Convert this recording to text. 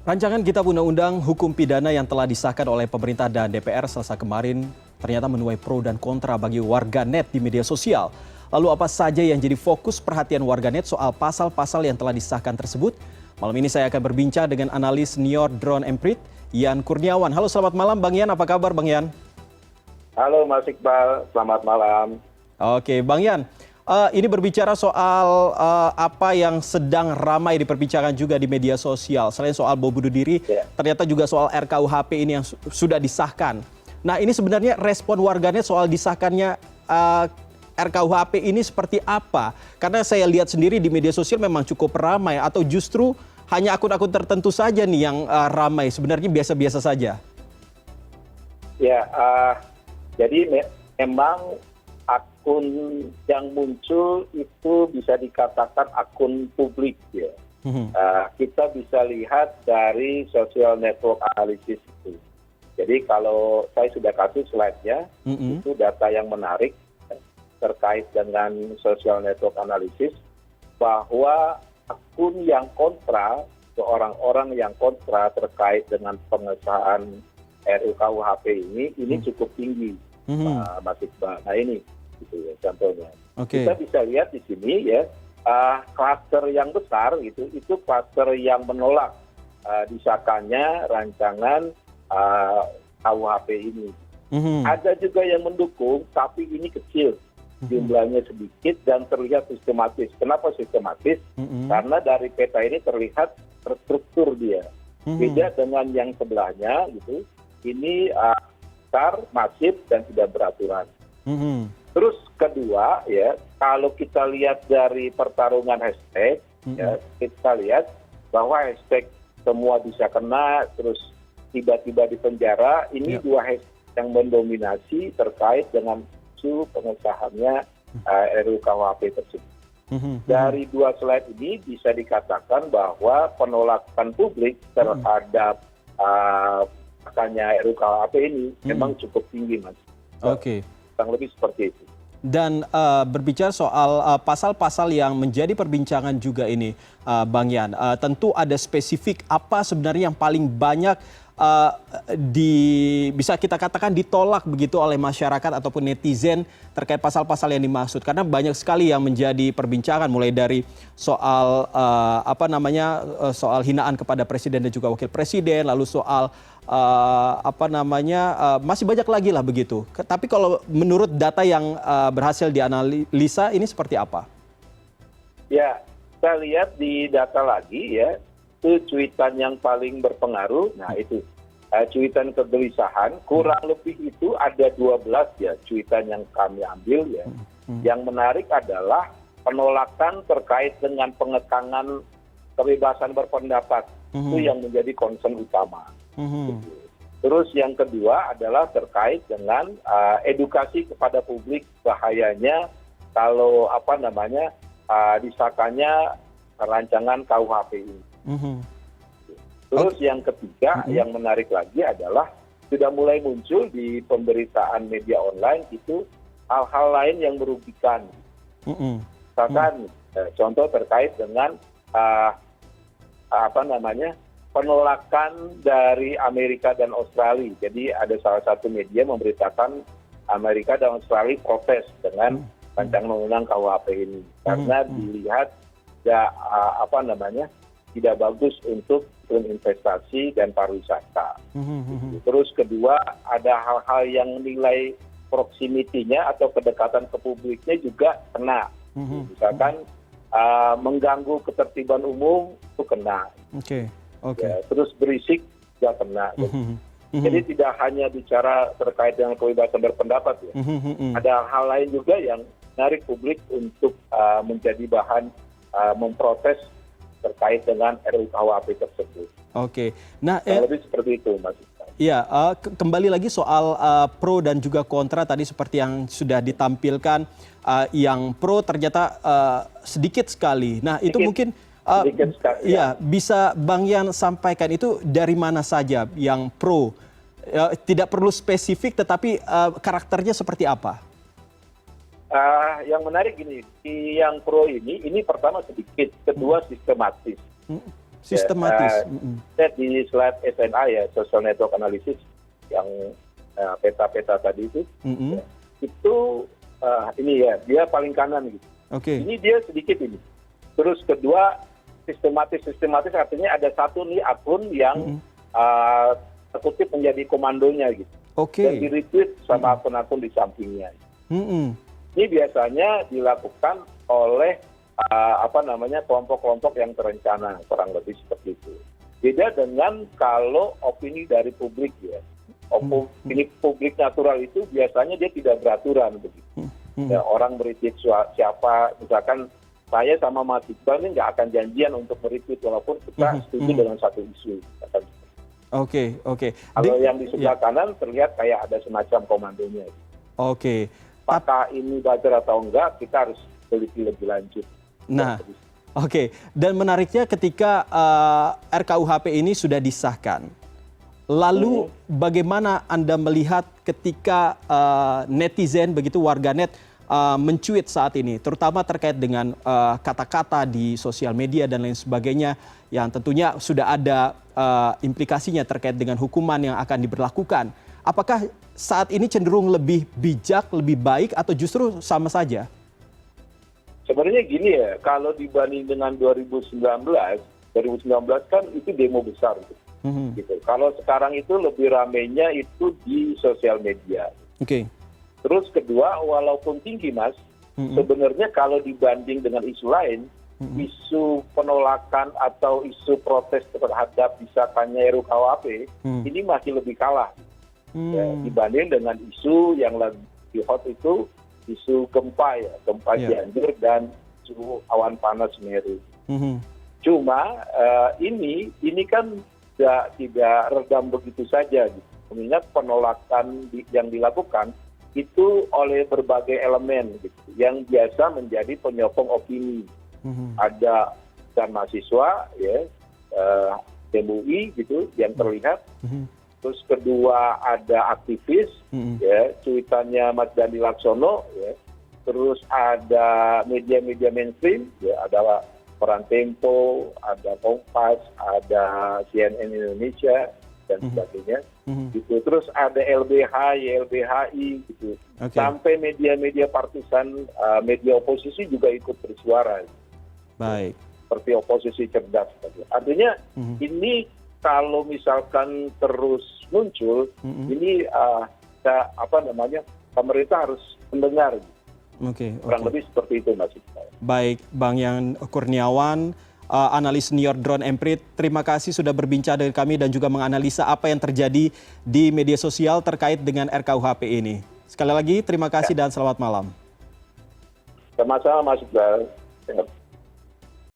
Rancangan Kitab Undang-Undang Hukum Pidana yang telah disahkan oleh pemerintah dan DPR Selasa kemarin ternyata menuai pro dan kontra bagi warganet di media sosial. Lalu apa saja yang jadi fokus perhatian warganet soal pasal-pasal yang telah disahkan tersebut? Malam ini saya akan berbincang dengan analis Nior Drone Emprit, Yan Kurniawan. Halo, selamat malam Bang Yan, apa kabar Bang Yan? Halo Mas Iqbal, selamat malam. Oke, Bang Yan. Ini berbicara soal apa yang sedang ramai diperbincangkan juga di media sosial. Selain soal bom bunuh diri, ternyata juga soal RKUHP ini yang sudah disahkan. Nah, ini sebenarnya respon warganet soal disahkannya RKUHP ini seperti apa? Karena saya lihat sendiri di media sosial memang cukup ramai, atau justru hanya akun-akun tertentu saja nih yang ramai, sebenarnya biasa-biasa saja. Ya, jadi memang akun yang muncul itu bisa dikatakan akun publik ya. Kita bisa lihat dari social network analysis itu. Jadi kalau saya sudah kasih slide-nya, itu data yang menarik terkait dengan social network analysis, bahwa akun yang kontra, orang-orang yang kontra terkait dengan pengesahan RUKUHP ini cukup tinggi, Mas Iqbal. Nah ini gitu ya, contohnya. Kita bisa lihat di sini ya, kluster yang besar itu kluster yang menolak disahkannya rancangan KUHP ini. Ada juga yang mendukung, tapi ini kecil, jumlahnya sedikit dan terlihat sistematis. Kenapa sistematis? Karena dari peta ini terlihat terstruktur dia. Beda dengan yang sebelahnya gitu. Ini besar, masif dan tidak beraturan. Terus kedua ya, kalau kita lihat dari pertarungan hashtag, ya, kita lihat bahwa hashtag semua bisa kena, terus tiba-tiba di penjara, ini dua hashtag yang mendominasi terkait dengan isu pengesahannya RUKUHP tersebut. Dari dua slide ini bisa dikatakan bahwa penolakan publik terhadap makanya RUKUHP ini memang cukup tinggi, Mas. Oke. Kurang lebih seperti itu. Dan berbicara soal pasal-pasal yang menjadi perbincangan juga ini, Bang Yan, tentu ada spesifik apa sebenarnya yang paling banyak bisa kita katakan ditolak begitu oleh masyarakat ataupun netizen terkait pasal-pasal yang dimaksud, karena banyak sekali yang menjadi perbincangan, mulai dari soal soal hinaan kepada presiden dan juga wakil presiden, lalu soal masih banyak lagi lah begitu. Tapi kalau menurut data yang berhasil dianalisa ini seperti apa? Ya, kita lihat di data lagi ya, itu cuitan yang paling berpengaruh. Nah itu cuitan kegelisahan, kurang lebih itu ada 12 ya cuitan yang kami ambil ya. Yang menarik adalah penolakan terkait dengan pengekangan kebebasan berpendapat. Itu yang menjadi concern utama. Terus yang kedua adalah terkait dengan edukasi kepada publik bahayanya kalau disahkannya rancangan KUHP ini. Terus yang ketiga yang menarik lagi adalah sudah mulai muncul di pemberitaan media online itu hal-hal lain yang merugikan. Misalkan contoh terkait dengan penolakan dari Amerika dan Australia. Jadi ada salah satu media memberitakan Amerika dan Australia protes dengan rancangan undang-undang KUHP ini karena dilihat tidak bagus untuk investasi dan pariwisata. Terus kedua, ada hal-hal yang nilai proximity-nya atau kedekatan ke publiknya juga kena. Misalkan mengganggu ketertiban umum itu kena. Ya, terus berisik juga kena. Jadi tidak hanya bicara terkait dengan kebebasan berpendapat ya. Ada hal lain juga yang menarik publik untuk menjadi bahan memprotes terkait dengan RUKUHP tersebut. Nah, lebih seperti itu, Mas. Iya, kembali lagi soal pro dan juga kontra tadi seperti yang sudah ditampilkan, yang pro ternyata sedikit sekali. Nah, itu mungkin bisa Bang Yan sampaikan itu dari mana saja yang pro? Tidak perlu spesifik, tetapi karakternya seperti apa? Yang menarik gini, yang pro ini pertama sedikit, kedua sistematis. Sistematis. Lihat di slide SNA ya, Social Network Analysis yang peta-peta tadi itu, itu ini ya, dia paling kanan gitu. Oke. Ini dia sedikit ini. Terus kedua, sistematis artinya ada satu nih akun yang terkutip menjadi komandonya gitu. Oke. Dan di-retweet sama akun-akun di sampingnya. Ini biasanya dilakukan oleh kelompok-kelompok yang terencana, kurang lebih seperti itu. Beda dengan kalau opini dari publik ya. Opini publik natural itu biasanya dia tidak beraturan begitu. Ya, orang meretweet siapa, misalkan saya sama Mas Iqbal ini nggak akan janjian untuk meretweet walaupun kita setuju dengan satu isu. Oke. Kalau yang di sebelah kanan terlihat kayak ada semacam komandonya. Oke. Apakah ini buzzer atau enggak, kita harus teliti lebih lanjut. Nah, oke. Dan menariknya ketika RKUHP ini sudah disahkan, lalu bagaimana Anda melihat ketika netizen, begitu warganet mencuit saat ini, terutama terkait dengan kata-kata di sosial media dan lain sebagainya, yang tentunya sudah ada implikasinya terkait dengan hukuman yang akan diberlakukan. Apakah saat ini cenderung lebih bijak, lebih baik, atau justru sama saja? Sebenarnya gini ya, kalau dibanding dengan 2019 kan itu demo besar gitu. Kalau sekarang itu lebih ramainya itu di sosial media. Oke. Terus kedua, walaupun tinggi Mas, sebenarnya kalau dibanding dengan isu lain, isu penolakan atau isu protes terhadap disahkannya RUU-KUHP ini masih lebih kalah. Ya, dibanding dengan isu yang lagi hot itu isu gempa ya, gempa Cianjur dan isu awan panas Semeru. Cuma ini kan tidak redam begitu saja. Gitu. Mengingat penolakan yang dilakukan itu oleh berbagai elemen gitu, yang biasa menjadi penyokong opini. Ada dan mahasiswa ya, MUI gitu yang terlihat. Terus kedua ada aktivis, ya, cuitannya Mas Dandi Laksono, ya. Terus ada media-media mainstream, ya, ada Peran Tempo, ada Kompas, ada CNN Indonesia dan sebagainya. Gitu. Terus ada LBH, YLBHI, gitu. Sampai media-media partisan, media oposisi juga ikut bersuara. Baik. Seperti oposisi cerdas. Artinya ini kalau misalkan terus muncul, ini pemerintah harus mendengar. Kurang lebih seperti itu Mas. Baik, Bang Yan Kurniawan, analis senior Drone Emprit, terima kasih sudah berbincang dengan kami dan juga menganalisa apa yang terjadi di media sosial terkait dengan RKUHP ini. Sekali lagi terima kasih dan selamat malam. Sama-sama Mas Iqbal.